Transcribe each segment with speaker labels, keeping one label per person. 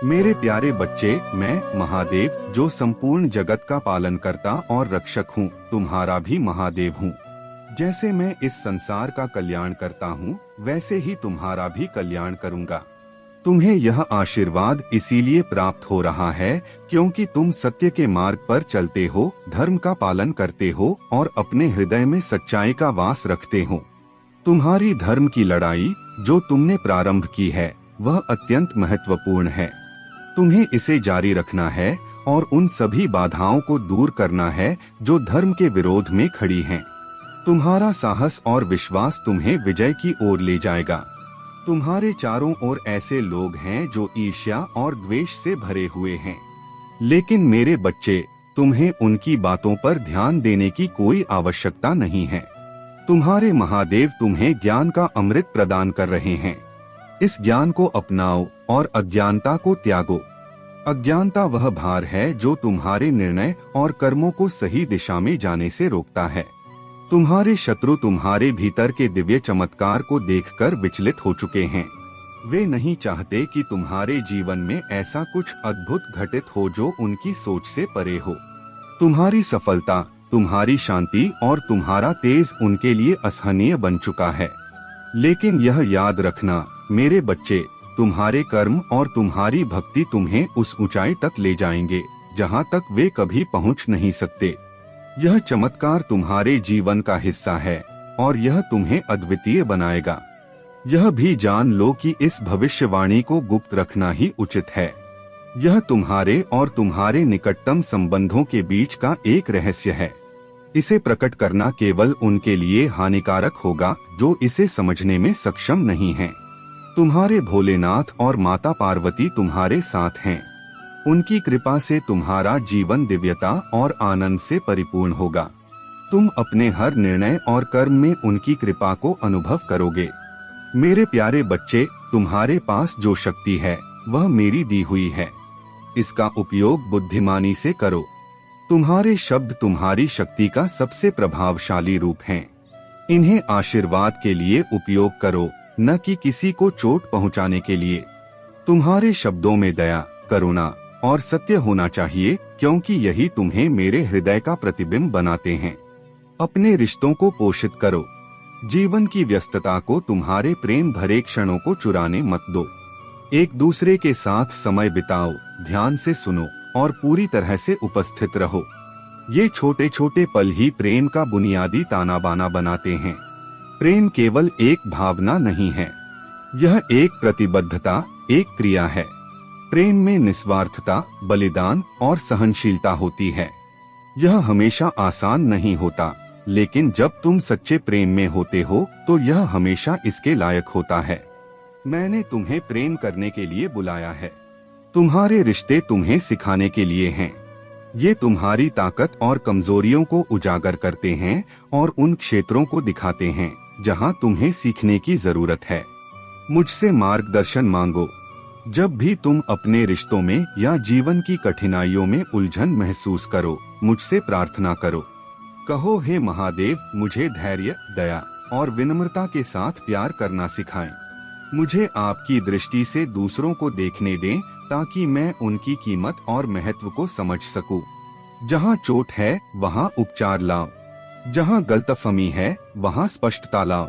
Speaker 1: मेरे प्यारे बच्चे, मैं महादेव जो संपूर्ण जगत का पालन करता और रक्षक हूँ, तुम्हारा भी महादेव हूँ। जैसे मैं इस संसार का कल्याण करता हूँ, वैसे ही तुम्हारा भी कल्याण करूँगा। तुम्हें यह आशीर्वाद इसीलिए प्राप्त हो रहा है क्योंकि तुम सत्य के मार्ग पर चलते हो, धर्म का पालन करते हो और अपने हृदय में सच्चाई का वास रखते हो। तुम्हारी धर्म की लड़ाई जो तुमने प्रारंभ की है, वह अत्यंत महत्वपूर्ण है। तुम्हें इसे जारी रखना है और उन सभी बाधाओं को दूर करना है जो धर्म के विरोध में खड़ी हैं। तुम्हारा साहस और विश्वास तुम्हें विजय की ओर ले जाएगा। तुम्हारे चारों ओर ऐसे लोग हैं जो ईर्ष्या और द्वेष से भरे हुए हैं, लेकिन मेरे बच्चे, तुम्हें उनकी बातों पर ध्यान देने की कोई आवश्यकता नहीं है। तुम्हारे महादेव तुम्हें ज्ञान का अमृत प्रदान कर रहे हैं। इस ज्ञान को अपनाओ और अज्ञानता को त्यागो। अज्ञानता वह भार है जो तुम्हारे निर्णय और कर्मों को सही दिशा में जाने से रोकता है। तुम्हारे शत्रु तुम्हारे भीतर के दिव्य चमत्कार को देखकर विचलित हो चुके हैं। वे नहीं चाहते कि तुम्हारे जीवन में ऐसा कुछ अद्भुत घटित हो जो उनकी सोच से परे हो। तुम्हारी सफलता, तुम्हारी शांति और तुम्हारा तेज उनके लिए असहनीय बन चुका है। लेकिन यह याद रखना मेरे बच्चे, तुम्हारे कर्म और तुम्हारी भक्ति तुम्हें उस ऊंचाई तक ले जाएंगे जहां तक वे कभी पहुंच नहीं सकते। यह चमत्कार तुम्हारे जीवन का हिस्सा है और यह तुम्हें अद्वितीय बनाएगा। यह भी जान लो कि इस भविष्यवाणी को गुप्त रखना ही उचित है। यह तुम्हारे और तुम्हारे निकटतम संबंधों के बीच का एक रहस्य है। इसे प्रकट करना केवल उनके लिए हानिकारक होगा जो इसे समझने में सक्षम नहीं हैं। तुम्हारे भोलेनाथ और माता पार्वती तुम्हारे साथ हैं। उनकी कृपा से तुम्हारा जीवन दिव्यता और आनंद से परिपूर्ण होगा। तुम अपने हर निर्णय और कर्म में उनकी कृपा को अनुभव करोगे। मेरे प्यारे बच्चे, तुम्हारे पास जो शक्ति है वह मेरी दी हुई है। इसका उपयोग बुद्धिमानी से करो। तुम्हारे शब्द तुम्हारी शक्ति का सबसे प्रभावशाली रूप हैं। इन्हें आशीर्वाद के लिए उपयोग करो, न कि किसी को चोट पहुंचाने के लिए। तुम्हारे शब्दों में दया, करुणा और सत्य होना चाहिए क्योंकि यही तुम्हें मेरे हृदय का प्रतिबिंब बनाते हैं। अपने रिश्तों को पोषित करो। जीवन की व्यस्तता को तुम्हारे प्रेम भरे क्षणों को चुराने मत दो। एक दूसरे के साथ समय बिताओ, ध्यान से सुनो और पूरी तरह से उपस्थित रहो। ये छोटे छोटे पल ही प्रेम का बुनियादी ताना बाना बनाते हैं। प्रेम केवल एक भावना नहीं है, यह एक प्रतिबद्धता, एक क्रिया है। प्रेम में निस्वार्थता, बलिदान और सहनशीलता होती है। यह हमेशा आसान नहीं होता, लेकिन जब तुम सच्चे प्रेम में होते हो तो यह हमेशा इसके लायक होता है। मैंने तुम्हें प्रेम करने के लिए बुलाया है। तुम्हारे रिश्ते तुम्हें सिखाने के लिए हैं। ये तुम्हारी ताकत और कमजोरियों को उजागर करते हैं और उन क्षेत्रों को दिखाते हैं जहां तुम्हें सीखने की जरूरत है। मुझसे मार्गदर्शन मांगो। जब भी तुम अपने रिश्तों में या जीवन की कठिनाइयों में उलझन महसूस करो, मुझसे प्रार्थना करो। कहो, हे महादेव, मुझे धैर्य, दया और विनम्रता के साथ प्यार करना सिखाएं। मुझे आपकी दृष्टि से दूसरों को देखने दें ताकि मैं उनकी कीमत और महत्व को समझ सकूं। जहां चोट है वहां उपचार लाओ, जहां गलतफहमी है वहां स्पष्टता लाओ,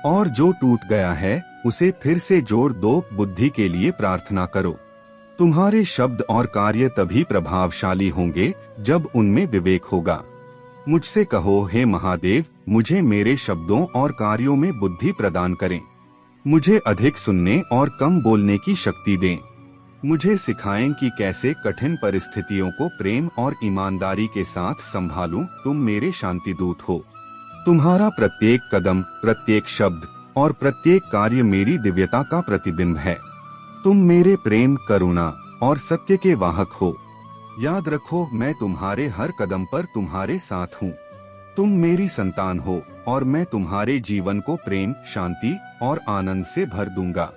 Speaker 1: और जो टूट गया है उसे फिर से जोड़ दो। बुद्धि के लिए प्रार्थना करो। तुम्हारे शब्द और कार्य तभी प्रभावशाली होंगे जब उनमें विवेक होगा। मुझसे कहो, हे महादेव, मुझे मेरे शब्दों और कार्यों में बुद्धि प्रदान करें। मुझे अधिक सुनने और कम बोलने की शक्ति दें। मुझे सिखाएं कि कैसे कठिन परिस्थितियों को प्रेम और ईमानदारी के साथ संभालूं। तुम मेरे शांति दूत हो। तुम्हारा प्रत्येक कदम, प्रत्येक शब्द और प्रत्येक कार्य मेरी दिव्यता का प्रतिबिंब है। तुम मेरे प्रेम, करुणा और सत्य के वाहक हो। याद रखो, मैं तुम्हारे हर कदम पर तुम्हारे साथ हूँ। तुम मेरी संतान हो और मैं तुम्हारे जीवन को प्रेम, शांति और आनंद से भर दूंगा।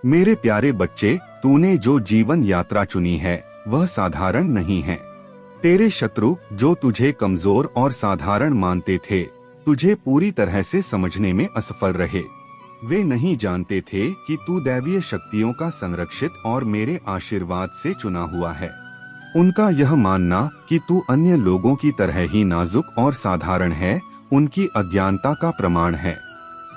Speaker 1: मेरे प्यारे बच्चे, तूने जो जीवन यात्रा चुनी है वह साधारण नहीं है। तेरे शत्रु जो तुझे कमजोर और साधारण मानते थे, तुझे पूरी तरह से समझने में असफल रहे। वे नहीं जानते थे कि तू दैवीय शक्तियों का संरक्षित और मेरे आशीर्वाद से चुना हुआ है। उनका यह मानना कि तू अन्य लोगों की तरह ही नाजुक और साधारण है, उनकी अज्ञानता का प्रमाण है।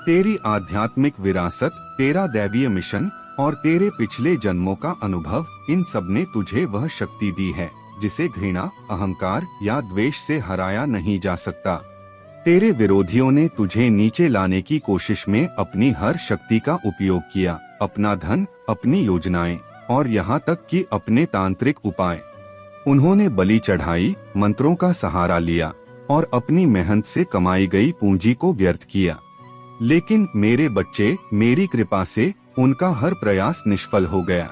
Speaker 1: तेरी आध्यात्मिक विरासत, तेरा दैवीय मिशन और तेरे पिछले जन्मों का अनुभव, इन सब ने तुझे वह शक्ति दी है जिसे घृणा, अहंकार या द्वेष से हराया नहीं जा सकता। तेरे विरोधियों ने तुझे नीचे लाने की कोशिश में अपनी हर शक्ति का उपयोग किया, अपना धन, अपनी योजनाएं और यहाँ तक कि अपने तांत्रिक उपाय। उन्होंने बलि चढ़ाई, मंत्रों का सहारा लिया और अपनी मेहनत से कमाई गई पूंजी को व्यर्थ किया। लेकिन मेरे बच्चे, मेरी कृपा से उनका हर प्रयास निष्फल हो गया।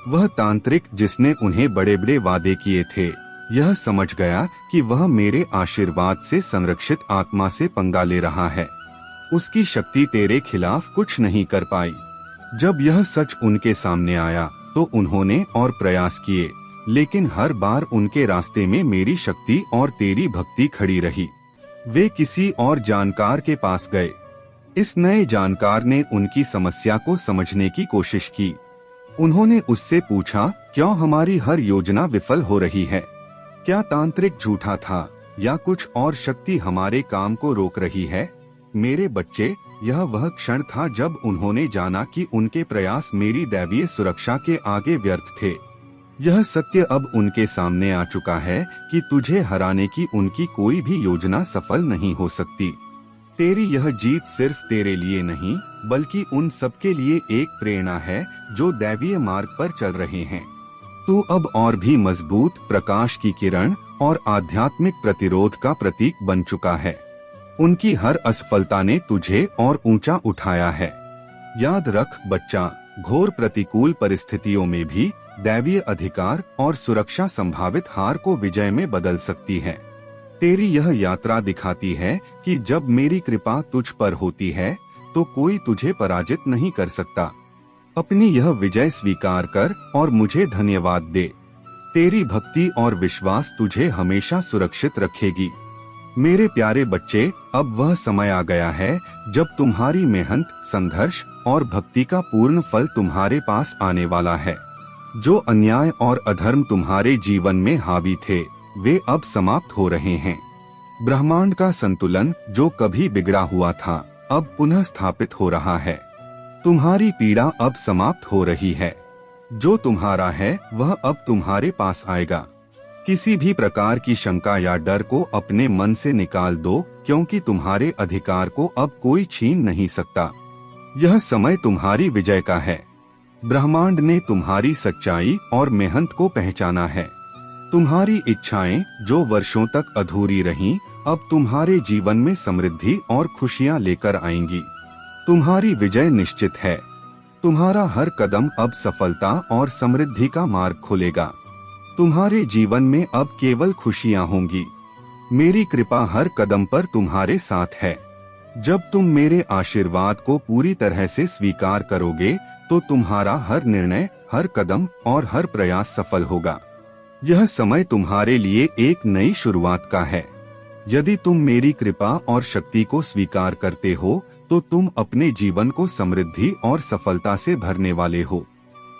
Speaker 1: वह तांत्रिक जिसने उन्हें बड़े बड़े वादे किए थे, यह समझ गया कि वह मेरे आशीर्वाद से संरक्षित आत्मा से पंगा ले रहा है। उसकी शक्ति तेरे खिलाफ कुछ नहीं कर पाई। जब यह सच उनके सामने आया तो उन्होंने और प्रयास किए, लेकिन हर बार उनके रास्ते में मेरी शक्ति और तेरी भक्ति खड़ी रही। वे किसी और जानकार के पास गए। इस नए जानकार ने उनकी समस्या को समझने की कोशिश की। उन्होंने उससे पूछा, क्यों हमारी हर योजना विफल हो रही है? क्या तांत्रिक झूठा था या कुछ और शक्ति हमारे काम को रोक रही है? मेरे बच्चे, यह वह क्षण था जब उन्होंने जाना कि उनके प्रयास मेरी दैवीय सुरक्षा के आगे व्यर्थ थे। यह सत्य अब उनके सामने आ चुका है कि तुझे हराने की उनकी कोई भी योजना सफल नहीं हो सकती। तेरी यह जीत सिर्फ तेरे लिए नहीं, बल्कि उन सबके लिए एक प्रेरणा है जो दैवीय मार्ग पर चल रहे हैं। तू अब और भी मजबूत, प्रकाश की किरण और आध्यात्मिक प्रतिरोध का प्रतीक बन चुका है। उनकी हर असफलता ने तुझे और ऊंचा उठाया है। याद रख बच्चा, घोर प्रतिकूल परिस्थितियों में भी दैवीय अधिकार और सुरक्षा संभावित हार को विजय में बदल सकती है। तेरी यह यात्रा दिखाती है कि जब मेरी कृपा तुझ पर होती है तो कोई तुझे पराजित नहीं कर सकता। अपनी यह विजय स्वीकार कर और मुझे धन्यवाद दे। तेरी भक्ति और विश्वास तुझे हमेशा सुरक्षित रखेगी। मेरे प्यारे बच्चे, अब वह समय आ गया है जब तुम्हारी मेहनत, संघर्ष और भक्ति का पूर्ण फल तुम्हारे पास आने वाला है। जो अन्याय और अधर्म तुम्हारे जीवन में हावी थे, वे अब समाप्त हो रहे हैं। ब्रह्मांड का संतुलन जो कभी बिगड़ा हुआ था, अब पुनः स्थापित हो रहा है। तुम्हारी पीड़ा अब समाप्त हो रही है। जो तुम्हारा है वह अब तुम्हारे पास आएगा। किसी भी प्रकार की शंका या डर को अपने मन से निकाल दो, क्योंकि तुम्हारे अधिकार को अब कोई छीन नहीं सकता। यह समय तुम्हारी विजय का है। ब्रह्मांड ने तुम्हारी सच्चाई और मेहनत को पहचाना है। तुम्हारी इच्छाएं जो वर्षों तक अधूरी रहीं, अब तुम्हारे जीवन में समृद्धि और खुशियां लेकर आएंगी। तुम्हारी विजय निश्चित है। तुम्हारा हर कदम अब सफलता और समृद्धि का मार्ग खोलेगा। तुम्हारे जीवन में अब केवल खुशियां होंगी। मेरी कृपा हर कदम पर तुम्हारे साथ है। जब तुम मेरे आशीर्वाद को पूरी तरह से स्वीकार करोगे तो तुम्हारा हर निर्णय, हर कदम और हर प्रयास सफल होगा। यह समय तुम्हारे लिए एक नई शुरुआत का है। यदि तुम मेरी कृपा और शक्ति को स्वीकार करते हो तो तुम अपने जीवन को समृद्धि और सफलता से भरने वाले हो।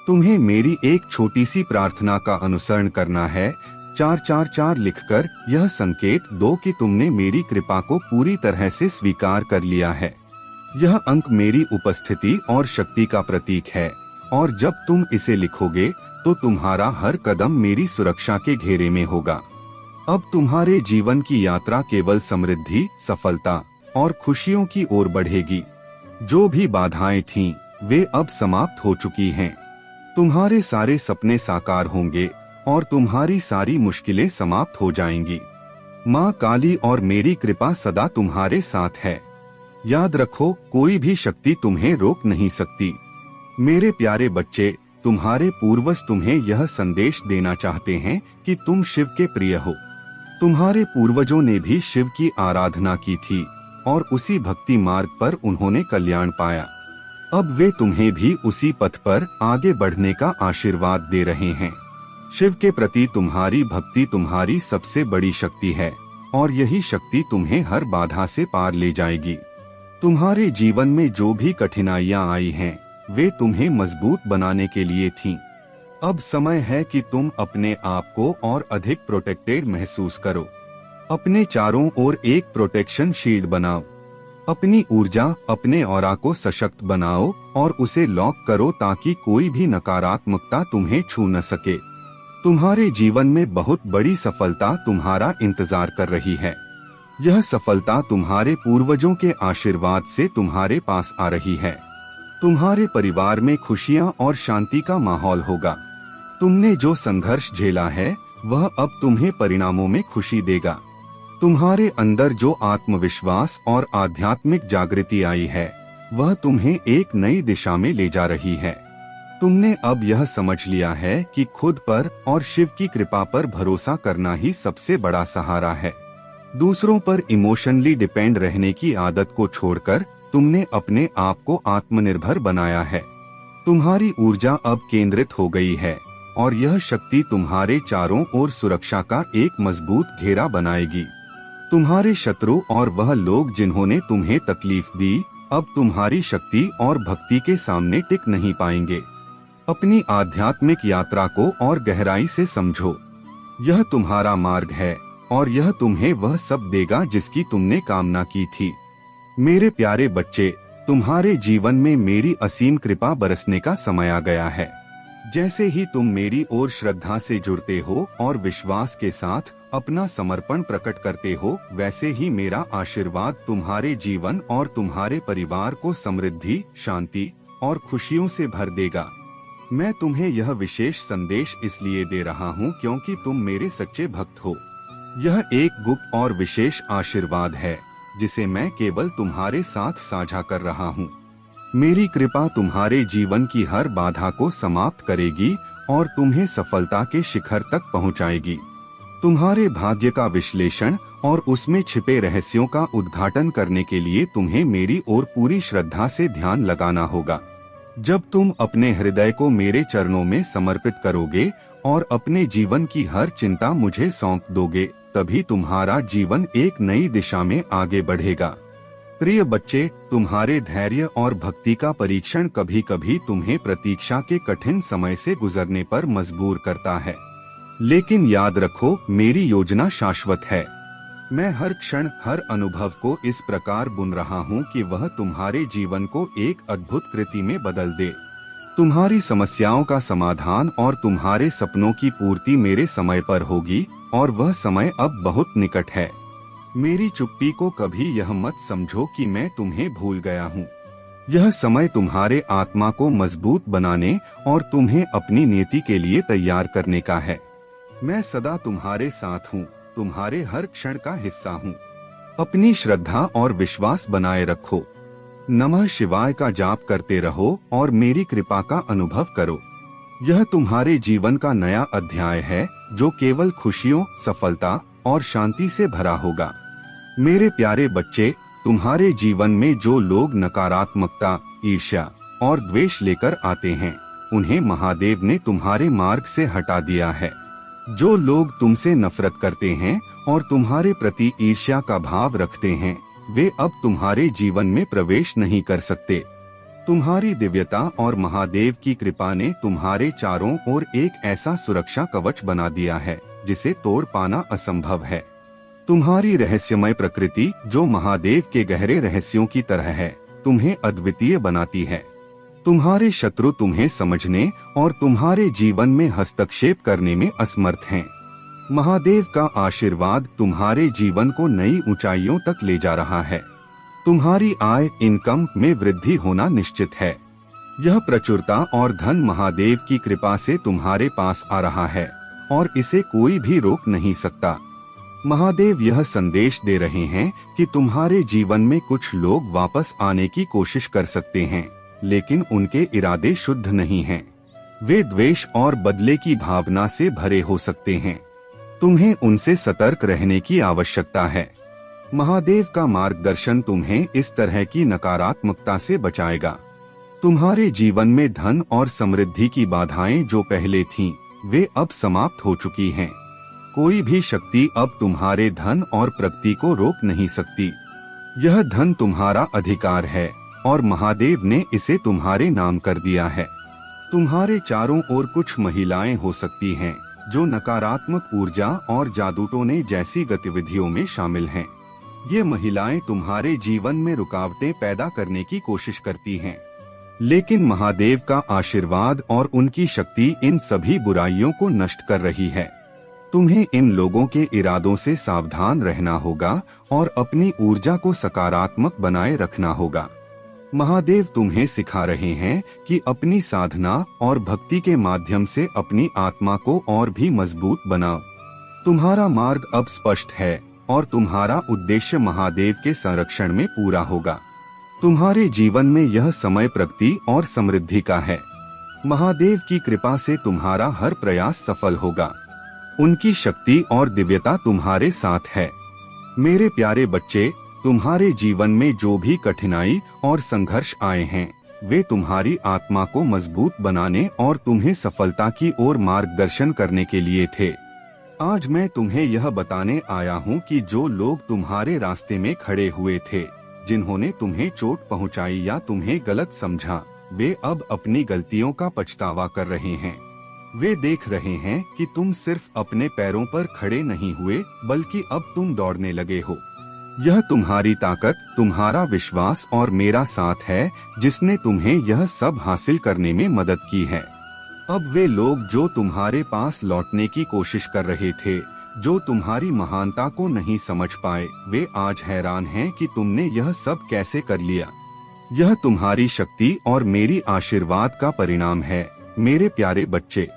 Speaker 1: तुम्हें मेरी एक छोटी सी प्रार्थना का अनुसरण करना है। 444 लिखकर यह संकेत दो कि तुमने मेरी कृपा को पूरी तरह से स्वीकार कर लिया है। यह अंक मेरी उपस्थिति और शक्ति का प्रतीक है, और जब तुम इसे लिखोगे तो तुम्हारा हर कदम मेरी सुरक्षा के घेरे में होगा। अब तुम्हारे जीवन की यात्रा केवल समृद्धि, सफलता और खुशियों की ओर बढ़ेगी। जो भी बाधाएं थीं, वे अब समाप्त हो चुकी हैं। तुम्हारे सारे सपने साकार होंगे और तुम्हारी सारी मुश्किलें समाप्त हो जाएंगी। माँ काली और मेरी कृपा सदा तुम्हारे साथ है। याद रखो, कोई भी शक्ति तुम्हें रोक नहीं सकती। मेरे प्यारे बच्चे, तुम्हारे पूर्वज तुम्हें यह संदेश देना चाहते हैं कि तुम शिव के प्रिय हो। तुम्हारे पूर्वजों ने भी शिव की आराधना की थी और उसी भक्ति मार्ग पर उन्होंने कल्याण पाया। अब वे तुम्हें भी उसी पथ पर आगे बढ़ने का आशीर्वाद दे रहे हैं। शिव के प्रति तुम्हारी भक्ति तुम्हारी सबसे बड़ी शक्ति है और यही शक्ति तुम्हें हर बाधा से पार ले जाएगी। तुम्हारे जीवन में जो भी कठिनाइयां आई हैं, वे तुम्हें मजबूत बनाने के लिए थीं। अब समय है कि तुम अपने आप को और अधिक प्रोटेक्टेड महसूस करो। अपने चारों ओर एक प्रोटेक्शन शील्ड बनाओ। अपनी ऊर्जा, अपने ऑरा को सशक्त बनाओ और उसे लॉक करो ताकि कोई भी नकारात्मकता तुम्हें छू न सके। तुम्हारे जीवन में बहुत बड़ी सफलता तुम्हारा इंतजार कर रही है। यह सफलता तुम्हारे पूर्वजों के आशीर्वाद से तुम्हारे पास आ रही है। तुम्हारे परिवार में खुशियां और शांति का माहौल होगा। तुमने जो संघर्ष झेला है वह अब तुम्हें परिणामों में खुशी देगा। तुम्हारे अंदर जो आत्मविश्वास और आध्यात्मिक जागृति आई है वह तुम्हें एक नई दिशा में ले जा रही है। तुमने अब यह समझ लिया है कि खुद पर और शिव की कृपा पर भरोसा करना ही सबसे बड़ा सहारा है। दूसरों पर इमोशनली डिपेंड रहने की आदत को छोड़कर तुमने अपने आप को आत्मनिर्भर बनाया है। तुम्हारी ऊर्जा अब केंद्रित हो गई है और यह शक्ति तुम्हारे चारों ओर सुरक्षा का एक मजबूत घेरा बनाएगी। तुम्हारे शत्रु और वह लोग जिन्होंने तुम्हें तकलीफ दी अब तुम्हारी शक्ति और भक्ति के सामने टिक नहीं पाएंगे। अपनी आध्यात्मिक यात्रा को और गहराई से समझो। यह तुम्हारा मार्ग है और यह तुम्हें वह सब देगा जिसकी तुमने कामना की थी। मेरे प्यारे बच्चे, तुम्हारे जीवन में मेरी असीम कृपा बरसने का समय आ गया है। जैसे ही तुम मेरी ओर श्रद्धा से जुड़ते हो और विश्वास के साथ अपना समर्पण प्रकट करते हो, वैसे ही मेरा आशीर्वाद तुम्हारे जीवन और तुम्हारे परिवार को समृद्धि, शांति और खुशियों से भर देगा। मैं तुम्हें यह विशेष संदेश इसलिए दे रहा हूँ क्योंकि तुम मेरे सच्चे भक्त हो। यह एक गुप्त और विशेष आशीर्वाद है जिसे मैं केवल तुम्हारे साथ साझा कर रहा हूँ। मेरी कृपा तुम्हारे जीवन की हर बाधा को समाप्त करेगी और तुम्हें सफलता के शिखर तक पहुँचाएगी। तुम्हारे भाग्य का विश्लेषण और उसमें छिपे रहस्यों का उद्घाटन करने के लिए तुम्हें मेरी ओर पूरी श्रद्धा से ध्यान लगाना होगा। जब तुम अपने हृदय को मेरे चरणों में समर्पित करोगे और अपने जीवन की हर चिंता मुझे सौंप दोगे, तभी तुम्हारा जीवन एक नई दिशा में आगे बढ़ेगा। प्रिय बच्चे, तुम्हारे धैर्य और भक्ति का परीक्षण कभी कभी तुम्हें प्रतीक्षा के कठिन समय से गुजरने पर मजबूर करता है, लेकिन याद रखो, मेरी योजना शाश्वत है। मैं हर क्षण, हर अनुभव को इस प्रकार बुन रहा हूँ कि वह तुम्हारे जीवन को एक अद्भुत कृति में बदल दे। तुम्हारी समस्याओं का समाधान और तुम्हारे सपनों की पूर्ति मेरे समय पर होगी और वह समय अब बहुत निकट है। मेरी चुप्पी को कभी यह मत समझो कि मैं तुम्हें भूल गया हूँ। यह समय तुम्हारे आत्मा को मजबूत बनाने और तुम्हें अपनी नियति के लिए तैयार करने का है। मैं सदा तुम्हारे साथ हूँ, तुम्हारे हर क्षण का हिस्सा हूँ। अपनी श्रद्धा और विश्वास बनाए रखो। नमः शिवाय का जाप करते रहो और मेरी कृपा का अनुभव करो। यह तुम्हारे जीवन का नया अध्याय है जो केवल खुशियों, सफलता और शांति से भरा होगा। मेरे प्यारे बच्चे, तुम्हारे जीवन में जो लोग नकारात्मकता, ईर्ष्या और द्वेष लेकर आते हैं, उन्हें महादेव ने तुम्हारे मार्ग से हटा दिया है। जो लोग तुमसे नफरत करते हैं और तुम्हारे प्रति ईर्ष्या का भाव रखते हैं, वे अब तुम्हारे जीवन में प्रवेश नहीं कर सकते। तुम्हारी दिव्यता और महादेव की कृपा ने तुम्हारे चारों ओर एक ऐसा सुरक्षा कवच बना दिया है जिसे तोड़ पाना असंभव है। तुम्हारी रहस्यमय प्रकृति, जो महादेव के गहरे रहस्यों की तरह है, तुम्हें अद्वितीय बनाती है। तुम्हारे शत्रु तुम्हें समझने और तुम्हारे जीवन में हस्तक्षेप करने में असमर्थ हैं। महादेव का आशीर्वाद तुम्हारे जीवन को नई ऊंचाइयों तक ले जा रहा है। तुम्हारी आय, इनकम में वृद्धि होना निश्चित है। यह प्रचुरता और धन महादेव की कृपा से तुम्हारे पास आ रहा है और इसे कोई भी रोक नहीं सकता। महादेव यह संदेश दे रहे हैं कि तुम्हारे जीवन में कुछ लोग वापस आने की कोशिश कर सकते हैं, लेकिन उनके इरादे शुद्ध नहीं हैं। वे द्वेष और बदले की भावना से भरे हो सकते हैं। तुम्हें उनसे सतर्क रहने की आवश्यकता है। महादेव का मार्गदर्शन तुम्हें इस तरह की नकारात्मकता से बचाएगा। तुम्हारे जीवन में धन और समृद्धि की बाधाएं जो पहले थीं, वे अब समाप्त हो चुकी हैं। कोई भी शक्ति अब तुम्हारे धन और प्रगति को रोक नहीं सकती। यह धन तुम्हारा अधिकार है और महादेव ने इसे तुम्हारे नाम कर दिया है। तुम्हारे चारों ओर कुछ महिलाएं हो सकती हैं जो नकारात्मक ऊर्जा और जादू टोने जैसी गतिविधियों में शामिल हैं। ये महिलाएं तुम्हारे जीवन में रुकावटें पैदा करने की कोशिश करती हैं, लेकिन महादेव का आशीर्वाद और उनकी शक्ति इन सभी बुराइयों को नष्ट कर रही है। तुम्हें इन लोगों के इरादों से सावधान रहना होगा और अपनी ऊर्जा को सकारात्मक बनाए रखना होगा। महादेव तुम्हें सिखा रहे हैं कि अपनी साधना और भक्ति के माध्यम से अपनी आत्मा को और भी मजबूत बनाओ। तुम्हारा मार्ग अब स्पष्ट है और तुम्हारा उद्देश्य महादेव के संरक्षण में पूरा होगा। तुम्हारे जीवन में यह समय प्रगति और समृद्धि का है। महादेव की कृपा से तुम्हारा हर प्रयास सफल होगा। उनकी शक्ति और दिव्यता तुम्हारे साथ है। मेरे प्यारे बच्चे, तुम्हारे जीवन में जो भी कठिनाई और संघर्ष आए हैं, वे तुम्हारी आत्मा को मजबूत बनाने और तुम्हें सफलता की ओर मार्गदर्शन करने के लिए थे। आज मैं तुम्हें यह बताने आया हूँ कि जो लोग तुम्हारे रास्ते में खड़े हुए थे, जिन्होंने तुम्हें चोट पहुँचाई या तुम्हें गलत समझा, वे अब अपनी गलतियों का पछतावा कर रहे हैं। वे देख रहे हैं कि तुम सिर्फ अपने पैरों पर खड़े नहीं हुए, बल्कि अब तुम दौड़ने लगे हो। यह तुम्हारी ताकत, तुम्हारा विश्वास और मेरा साथ है जिसने तुम्हें यह सब हासिल करने में मदद की है। अब वे लोग जो तुम्हारे पास लौटने की कोशिश कर रहे थे, जो तुम्हारी महानता को नहीं समझ पाए, वे आज हैरान हैं कि तुमने यह सब कैसे कर लिया। यह तुम्हारी शक्ति और मेरी आशीर्वाद का परिणाम है। मेरे प्यारे बच्चे,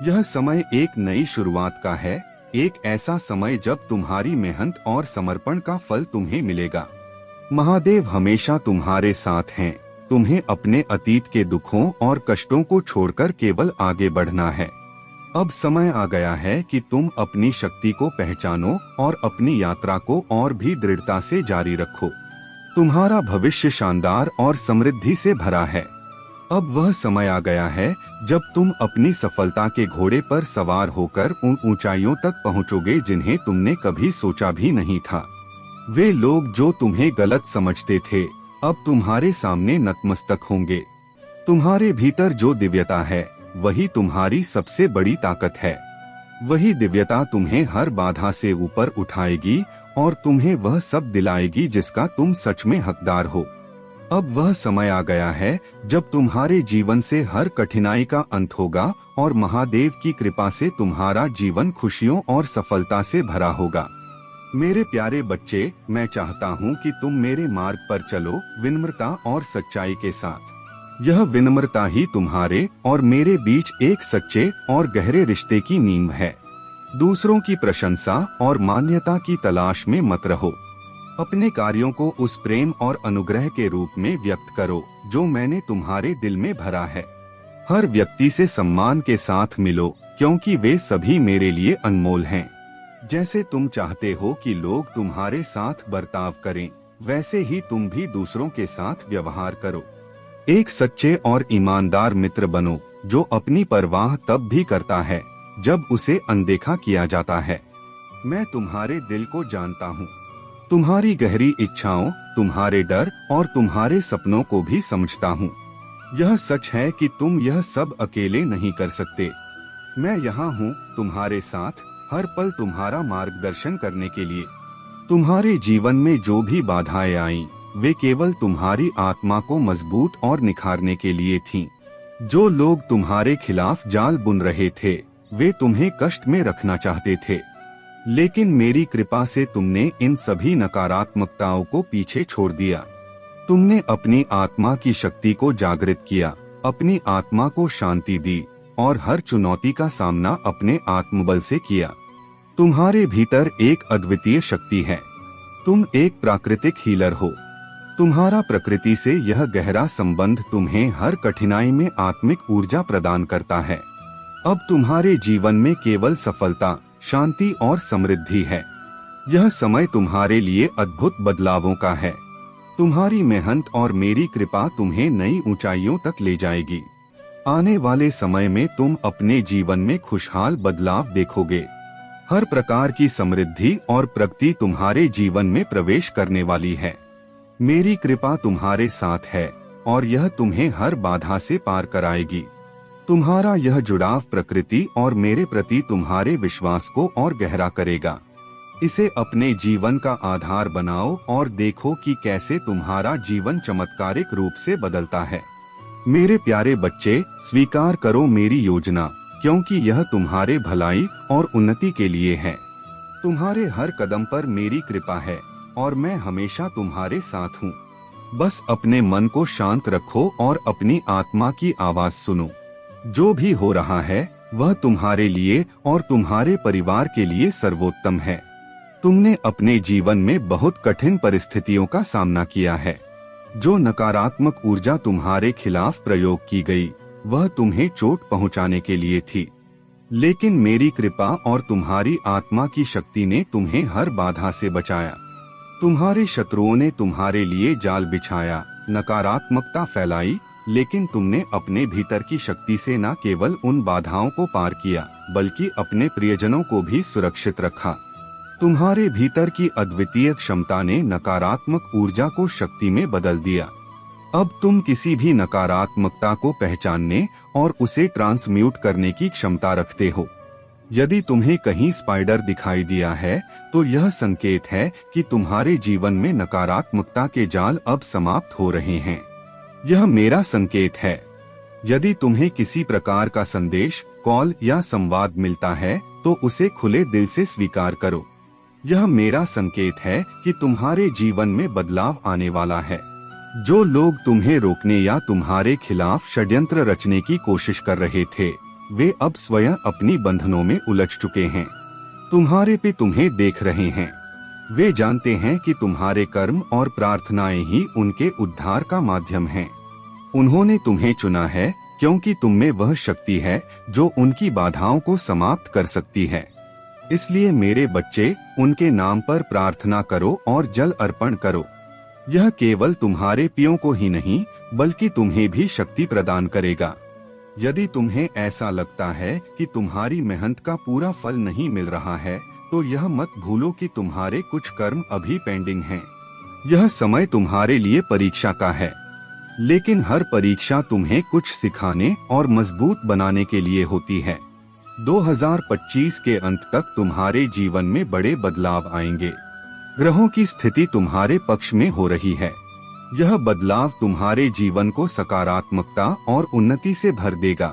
Speaker 1: यह समय एक नई शुरुआत का है, एक ऐसा समय जब तुम्हारी मेहनत और समर्पण का फल तुम्हें मिलेगा। महादेव हमेशा तुम्हारे साथ हैं। तुम्हें अपने अतीत के दुखों और कष्टों को छोड़कर केवल आगे बढ़ना है। अब समय आ गया है कि तुम अपनी शक्ति को पहचानो और अपनी यात्रा को और भी दृढ़ता से जारी रखो। तुम्हारा भविष्य शानदार और समृद्धि से भरा है। अब वह समय आ गया है जब तुम अपनी सफलता के घोड़े पर सवार होकर उन ऊंचाइयों तक पहुंचोगे जिन्हें तुमने कभी सोचा भी नहीं था। वे लोग जो तुम्हें गलत समझते थे, अब तुम्हारे सामने नतमस्तक होंगे। तुम्हारे भीतर जो दिव्यता है, वही तुम्हारी सबसे बड़ी ताकत है। वही दिव्यता तुम्हें हर बाधा से ऊपर उठाएगी और तुम्हें वह सब दिलाएगी जिसका तुम सच में हकदार हो। अब वह समय आ गया है जब तुम्हारे जीवन से हर कठिनाई का अंत होगा और महादेव की कृपा से तुम्हारा जीवन खुशियों और सफलता से भरा होगा। मेरे प्यारे बच्चे, मैं चाहता हूँ कि तुम मेरे मार्ग पर चलो, विनम्रता और सच्चाई के साथ। यह विनम्रता ही तुम्हारे और मेरे बीच एक सच्चे और गहरे रिश्ते की नींव है। दूसरों की प्रशंसा और मान्यता की तलाश में मत रहो। अपने कार्यों को उस प्रेम और अनुग्रह के रूप में व्यक्त करो जो मैंने तुम्हारे दिल में भरा है। हर व्यक्ति से सम्मान के साथ मिलो, क्योंकि वे सभी मेरे लिए अनमोल हैं। जैसे तुम चाहते हो कि लोग तुम्हारे साथ बर्ताव करें, वैसे ही तुम भी दूसरों के साथ व्यवहार करो। एक सच्चे और ईमानदार मित्र बनो, जो अपनी परवाह तब भी करता है जब उसे अनदेखा किया जाता है। मैं तुम्हारे दिल को जानता हूँ, तुम्हारी गहरी इच्छाओं, तुम्हारे डर और तुम्हारे सपनों को भी समझता हूँ। यह सच है कि तुम यह सब अकेले नहीं कर सकते। मैं यहाँ हूँ तुम्हारे साथ, हर पल तुम्हारा मार्गदर्शन करने के लिए। तुम्हारे जीवन में जो भी बाधाएं आईं, वे केवल तुम्हारी आत्मा को मजबूत और निखारने के लिए थीं। जो लोग तुम्हारे खिलाफ जाल बुन रहे थे, वे तुम्हें कष्ट में रखना चाहते थे, लेकिन मेरी कृपा से तुमने इन सभी नकारात्मकताओं को पीछे छोड़ दिया। तुमने अपनी आत्मा की शक्ति को जागृत किया, अपनी आत्मा को शांति दी और हर चुनौती का सामना अपने आत्मबल से किया। तुम्हारे भीतर एक अद्वितीय शक्ति है। तुम एक प्राकृतिक हीलर हो। तुम्हारा प्रकृति से यह गहरा संबंध तुम्हें हर कठिनाई में आत्मिक ऊर्जा प्रदान करता है। अब तुम्हारे जीवन में केवल सफलता, शांति और समृद्धि है। यह समय तुम्हारे लिए अद्भुत बदलावों का है। तुम्हारी मेहनत और मेरी कृपा तुम्हें नई ऊंचाइयों तक ले जाएगी। आने वाले समय में तुम अपने जीवन में खुशहाल बदलाव देखोगे। हर प्रकार की समृद्धि और प्रगति तुम्हारे जीवन में प्रवेश करने वाली है। मेरी कृपा तुम्हारे साथ है और यह तुम्हें हर बाधा से पार कराएगी। तुम्हारा यह जुड़ाव प्रकृति और मेरे प्रति तुम्हारे विश्वास को और गहरा करेगा। इसे अपने जीवन का आधार बनाओ और देखो कि कैसे तुम्हारा जीवन चमत्कारिक रूप से बदलता है। मेरे प्यारे बच्चे, स्वीकार करो मेरी योजना, क्योंकि यह तुम्हारे भलाई और उन्नति के लिए है। तुम्हारे हर कदम पर मेरी कृपा है और मैं हमेशा तुम्हारे साथ हूँ। बस अपने मन को शांत रखो और अपनी आत्मा की आवाज सुनो। जो भी हो रहा है वह तुम्हारे लिए और तुम्हारे परिवार के लिए सर्वोत्तम है। तुमने अपने जीवन में बहुत कठिन परिस्थितियों का सामना किया है। जो नकारात्मक ऊर्जा तुम्हारे खिलाफ प्रयोग की गई वह तुम्हें चोट पहुंचाने के लिए थी, लेकिन मेरी कृपा और तुम्हारी आत्मा की शक्ति ने तुम्हें हर बाधा से बचाया। तुम्हारे शत्रुओं ने तुम्हारे लिए जाल बिछाया, नकारात्मकता फैलाई, लेकिन तुमने अपने भीतर की शक्ति से न केवल उन बाधाओं को पार किया बल्कि अपने प्रियजनों को भी सुरक्षित रखा। तुम्हारे भीतर की अद्वितीय क्षमता ने नकारात्मक ऊर्जा को शक्ति में बदल दिया। अब तुम किसी भी नकारात्मकता को पहचानने और उसे ट्रांसम्यूट करने की क्षमता रखते हो। यदि तुम्हें कहीं स्पाइडर दिखाई दिया है तो यह संकेत है कि तुम्हारे जीवन में नकारात्मकता के जाल अब समाप्त हो रहे हैं। यह मेरा संकेत है। यदि तुम्हें किसी प्रकार का संदेश, कॉल या संवाद मिलता है तो उसे खुले दिल से स्वीकार करो। यह मेरा संकेत है कि तुम्हारे जीवन में बदलाव आने वाला है। जो लोग तुम्हें रोकने या तुम्हारे खिलाफ षड्यंत्र रचने की कोशिश कर रहे थे वे अब स्वयं अपनी बंधनों में उलझ चुके हैं। तुम्हारे पे तुम्हें देख रहे हैं। वे जानते हैं कि तुम्हारे कर्म और प्रार्थनाएं ही उनके उद्धार का माध्यम हैं। उन्होंने तुम्हें चुना है क्योंकि तुम में वह शक्ति है जो उनकी बाधाओं को समाप्त कर सकती है। इसलिए मेरे बच्चे, उनके नाम पर प्रार्थना करो और जल अर्पण करो। यह केवल तुम्हारे पियों को ही नहीं बल्कि तुम्हें भी शक्ति प्रदान करेगा। यदि तुम्हें ऐसा लगता है कि तुम्हारी मेहनत का पूरा फल नहीं मिल रहा है तो यह मत भूलो कि तुम्हारे कुछ कर्म अभी पेंडिंग हैं। यह समय तुम्हारे लिए परीक्षा का है, लेकिन हर परीक्षा तुम्हें कुछ सिखाने और मजबूत बनाने के लिए होती है। 2025 के अंत तक तुम्हारे जीवन में बड़े बदलाव आएंगे। ग्रहों की स्थिति तुम्हारे पक्ष में हो रही है। यह बदलाव तुम्हारे जीवन को सकारात्मकता और उन्नति से भर देगा।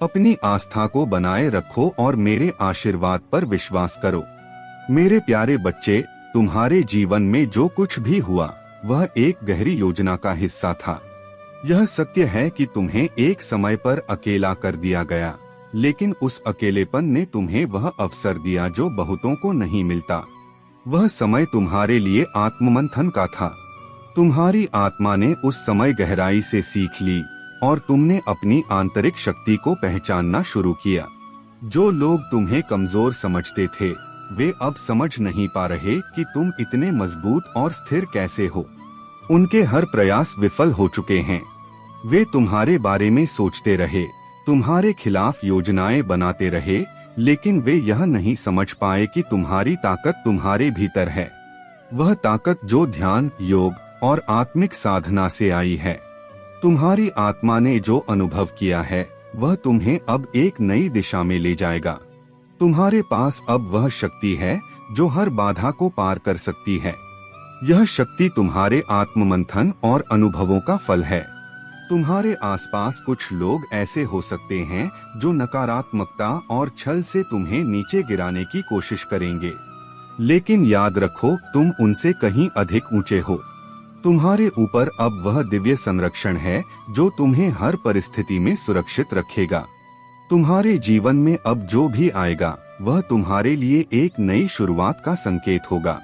Speaker 1: अपनी आस्था को बनाए रखो और मेरे आशीर्वाद पर विश्वास करो। मेरे प्यारे बच्चे, तुम्हारे जीवन में जो कुछ भी हुआ वह एक गहरी योजना का हिस्सा था। यह सत्य है कि तुम्हें एक समय पर अकेला कर दिया गया, लेकिन उस अकेलेपन ने तुम्हें वह अवसर दिया जो बहुतों को नहीं मिलता। वह समय तुम्हारे लिए आत्ममंथन का था। तुम्हारी आत्मा ने उस समय गहराई से सीख ली और तुमने अपनी आंतरिक शक्ति को पहचानना शुरू किया। जो लोग तुम्हें कमजोर समझते थे वे अब समझ नहीं पा रहे कि तुम इतने मजबूत और स्थिर कैसे हो। उनके हर प्रयास विफल हो चुके हैं। वे तुम्हारे बारे में सोचते रहे, तुम्हारे खिलाफ योजनाएं बनाते रहे, लेकिन वे यह नहीं समझ पाए कि तुम्हारी ताकत तुम्हारे भीतर है। वह ताकत जो ध्यान, योग और आत्मिक साधना से आई है। तुम्हारी आत्मा ने जो अनुभव किया है वह तुम्हें अब एक नई दिशा में ले जाएगा। तुम्हारे पास अब वह शक्ति है जो हर बाधा को पार कर सकती है। यह शक्ति तुम्हारे आत्ममंथन और अनुभवों का फल है। तुम्हारे आसपास कुछ लोग ऐसे हो सकते हैं जो नकारात्मकता और छल से तुम्हें नीचे गिराने की कोशिश करेंगे, लेकिन याद रखो तुम उनसे कहीं अधिक ऊंचे हो। तुम्हारे ऊपर अब वह दिव्य संरक्षण है जो तुम्हें हर परिस्थिति में सुरक्षित रखेगा। तुम्हारे जीवन में अब जो भी आएगा वह तुम्हारे लिए एक नई शुरुआत का संकेत होगा।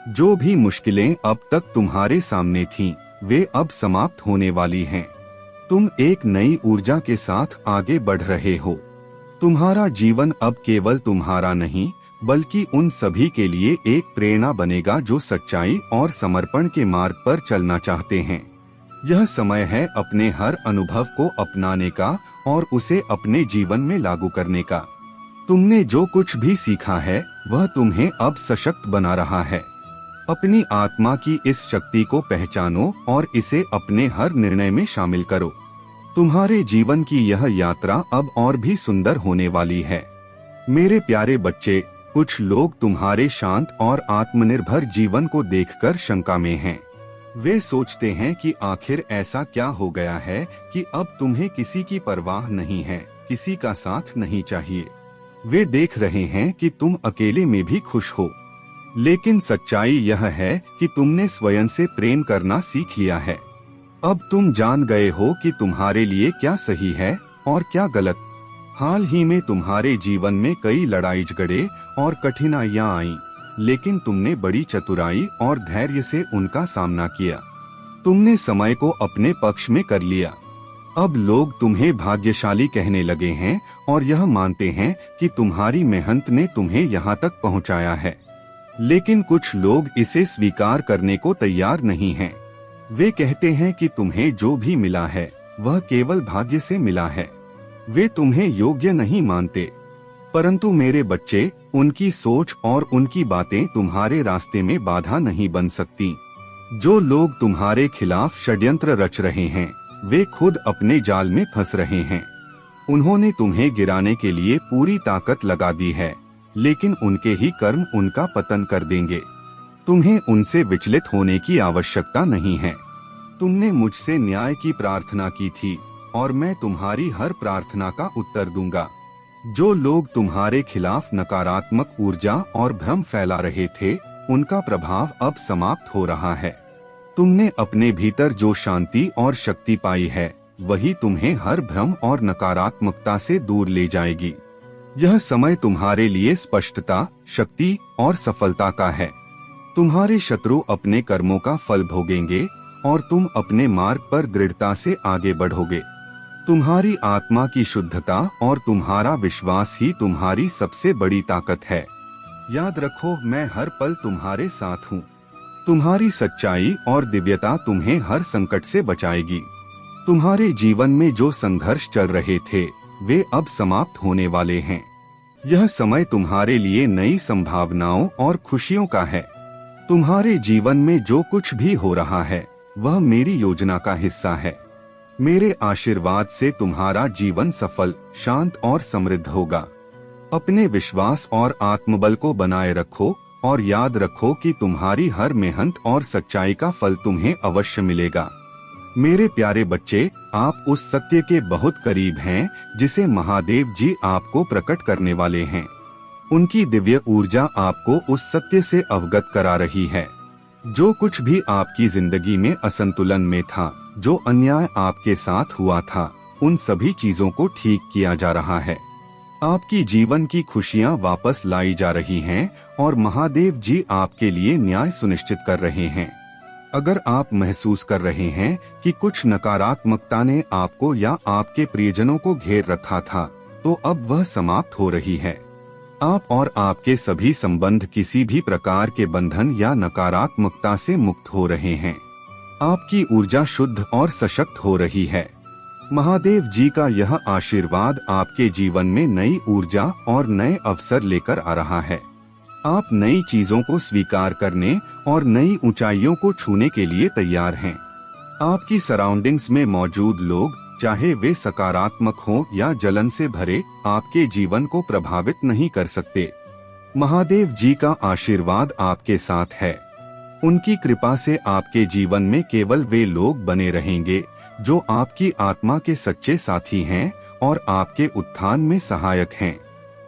Speaker 1: जो भी मुश्किलें अब तक तुम्हारे सामने थीं, वे अब समाप्त होने वाली हैं। तुम एक नई ऊर्जा के साथ आगे बढ़ रहे हो। तुम्हारा जीवन अब केवल तुम्हारा नहीं बल्कि उन सभी के लिए एक प्रेरणा बनेगा जो सच्चाई और समर्पण के मार्ग पर चलना चाहते हैं। यह समय है अपने हर अनुभव को अपनाने का और उसे अपने जीवन में लागू करने का। तुमने जो कुछ भी सीखा है वह तुम्हें अब सशक्त बना रहा है। अपनी आत्मा की इस शक्ति को पहचानो और इसे अपने हर निर्णय में शामिल करो। तुम्हारे जीवन की यह यात्रा अब और भी सुंदर होने वाली है। मेरे प्यारे बच्चे, कुछ लोग तुम्हारे शांत और आत्मनिर्भर जीवन को देखकर शंका में हैं। वे सोचते हैं कि आखिर ऐसा क्या हो गया है कि अब तुम्हें किसी की परवाह नहीं है, किसी का साथ नहीं चाहिए। वे देख रहे हैं कि तुम अकेले में भी खुश हो। लेकिन सच्चाई यह है कि तुमने स्वयं से प्रेम करना सीख लिया है। अब तुम जान गए हो कि तुम्हारे लिए क्या सही है और क्या गलत। हाल ही में तुम्हारे जीवन में कई लड़ाई झगड़े और कठिनाइयां आईं, लेकिन तुमने बड़ी चतुराई और धैर्य से उनका सामना किया। तुमने समय को अपने पक्ष में कर लिया। अब लोग तुम्हें भाग्यशाली कहने लगे हैं और यह मानते हैं कि तुम्हारी मेहनत ने तुम्हें यहाँ तक पहुँचाया है। लेकिन कुछ लोग इसे स्वीकार करने को तैयार नहीं हैं। वे कहते हैं कि तुम्हें जो भी मिला है वह केवल भाग्य से मिला है। वे तुम्हें योग्य नहीं मानते। परंतु मेरे बच्चे, उनकी सोच और उनकी बातें तुम्हारे रास्ते में बाधा नहीं बन सकती। जो लोग तुम्हारे खिलाफ षड्यंत्र रच रहे हैं, वे खुद अपने जाल में फंस रहे हैं। उन्होंने तुम्हें गिराने के लिए पूरी ताकत लगा दी है, लेकिन उनके ही कर्म उनका पतन कर देंगे। तुम्हें उनसे विचलित होने की आवश्यकता नहीं है। तुमने मुझसे न्याय की प्रार्थना की थी और मैं तुम्हारी हर प्रार्थना का उत्तर दूंगा। जो लोग तुम्हारे खिलाफ नकारात्मक ऊर्जा और भ्रम फैला रहे थे, उनका प्रभाव अब समाप्त हो रहा है। तुमने अपने भीतर जो शांति और शक्ति पाई है, वही तुम्हें हर भ्रम और नकारात्मकता से दूर ले जाएगी। यह समय तुम्हारे लिए स्पष्टता, शक्ति और सफलता का है। तुम्हारे शत्रु अपने कर्मों का फल भोगेंगे और तुम अपने मार्ग पर दृढ़ता से आगे बढ़ोगे। तुम्हारी आत्मा की शुद्धता और तुम्हारा विश्वास ही तुम्हारी सबसे बड़ी ताकत है। याद रखो, मैं हर पल तुम्हारे साथ हूँ। तुम्हारी सच्चाई और दिव्यता तुम्हें हर संकट से बचाएगी। तुम्हारे जीवन में जो संघर्ष चल रहे थे, वे अब समाप्त होने वाले हैं। यह समय तुम्हारे लिए नई संभावनाओं और खुशियों का है। तुम्हारे जीवन में जो कुछ भी हो रहा है, वह मेरी योजना का हिस्सा है। मेरे आशीर्वाद से तुम्हारा जीवन सफल, शांत और समृद्ध होगा। अपने विश्वास और आत्मबल को बनाए रखो और याद रखो कि तुम्हारी हर मेहनत और सच्चाई का फल तुम्हें अवश्य मिलेगा। मेरे प्यारे बच्चे, आप उस सत्य के बहुत करीब हैं जिसे महादेव जी आपको प्रकट करने वाले हैं। उनकी दिव्य ऊर्जा आपको उस सत्य से अवगत करा रही है। जो कुछ भी आपकी जिंदगी में असंतुलन में था, जो अन्याय आपके साथ हुआ था, उन सभी चीजों को ठीक किया जा रहा है। आपकी जीवन की खुशियां वापस लाई जा रही हैं और महादेव जी आपके लिए न्याय सुनिश्चित कर रहे हैं। अगर आप महसूस कर रहे हैं कि कुछ नकारात्मकता ने आपको या आपके प्रियजनों को घेर रखा था, तो अब वह समाप्त हो रही है। आप और आपके सभी संबंध किसी भी प्रकार के बंधन या नकारात्मकता से मुक्त हो रहे हैं। आपकी ऊर्जा शुद्ध और सशक्त हो रही है। महादेव जी का यह आशीर्वाद आपके जीवन में नई ऊर्जा और नए अवसर लेकर आ रहा है। आप नई चीजों को स्वीकार करने और नई ऊंचाइयों को छूने के लिए तैयार हैं। आपकी सराउंडिंग्स में मौजूद लोग, चाहे वे सकारात्मक हों या जलन से भरे, आपके जीवन को प्रभावित नहीं कर सकते। महादेव जी का आशीर्वाद आपके साथ है। उनकी कृपा से आपके जीवन में केवल वे लोग बने रहेंगे जो आपकी आत्मा के सच्चे साथी हैं और आपके उत्थान में सहायक हैं।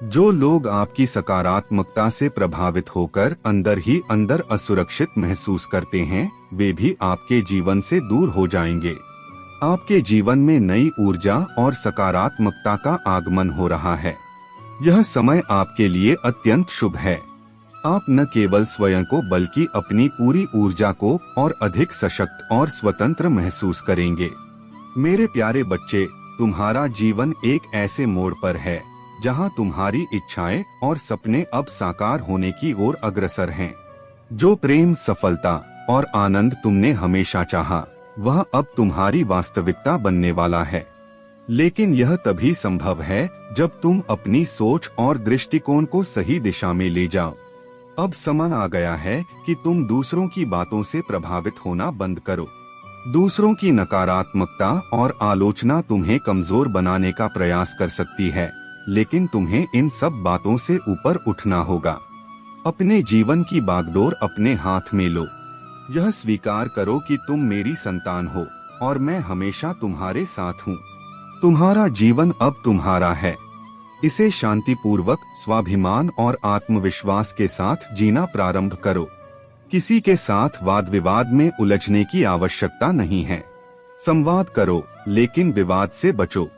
Speaker 1: जो लोग आपकी सकारात्मकता से प्रभावित होकर अंदर ही अंदर असुरक्षित महसूस करते हैं, वे भी आपके जीवन से दूर हो जाएंगे। आपके जीवन में नई ऊर्जा और सकारात्मकता का आगमन हो रहा है। यह समय आपके लिए अत्यंत शुभ है। आप न केवल स्वयं को बल्कि अपनी पूरी ऊर्जा को और अधिक सशक्त और स्वतंत्र महसूस करेंगे। मेरे प्यारे बच्चे, तुम्हारा जीवन एक ऐसे मोड़ पर है जहां तुम्हारी इच्छाएं और सपने अब साकार होने की ओर अग्रसर हैं। जो प्रेम, सफलता और आनंद तुमने हमेशा चाहा, वह अब तुम्हारी वास्तविकता बनने वाला है। लेकिन यह तभी संभव है जब तुम अपनी सोच और दृष्टिकोण को सही दिशा में ले जाओ। अब समय आ गया है कि तुम दूसरों की बातों से प्रभावित होना बंद करो। दूसरों की नकारात्मकता और आलोचना तुम्हें कमजोर बनाने का प्रयास कर सकती है, लेकिन तुम्हें इन सब बातों से ऊपर उठना होगा। अपने जीवन की बागडोर अपने हाथ में लो। यह स्वीकार करो कि तुम मेरी संतान हो और मैं हमेशा तुम्हारे साथ हूँ। तुम्हारा जीवन अब तुम्हारा है। इसे शांतिपूर्वक, स्वाभिमान और आत्मविश्वास के साथ जीना प्रारंभ करो। किसी के साथ वाद विवाद में उलझने की आवश्यकता नहीं है। संवाद करो, लेकिन विवाद से बचो।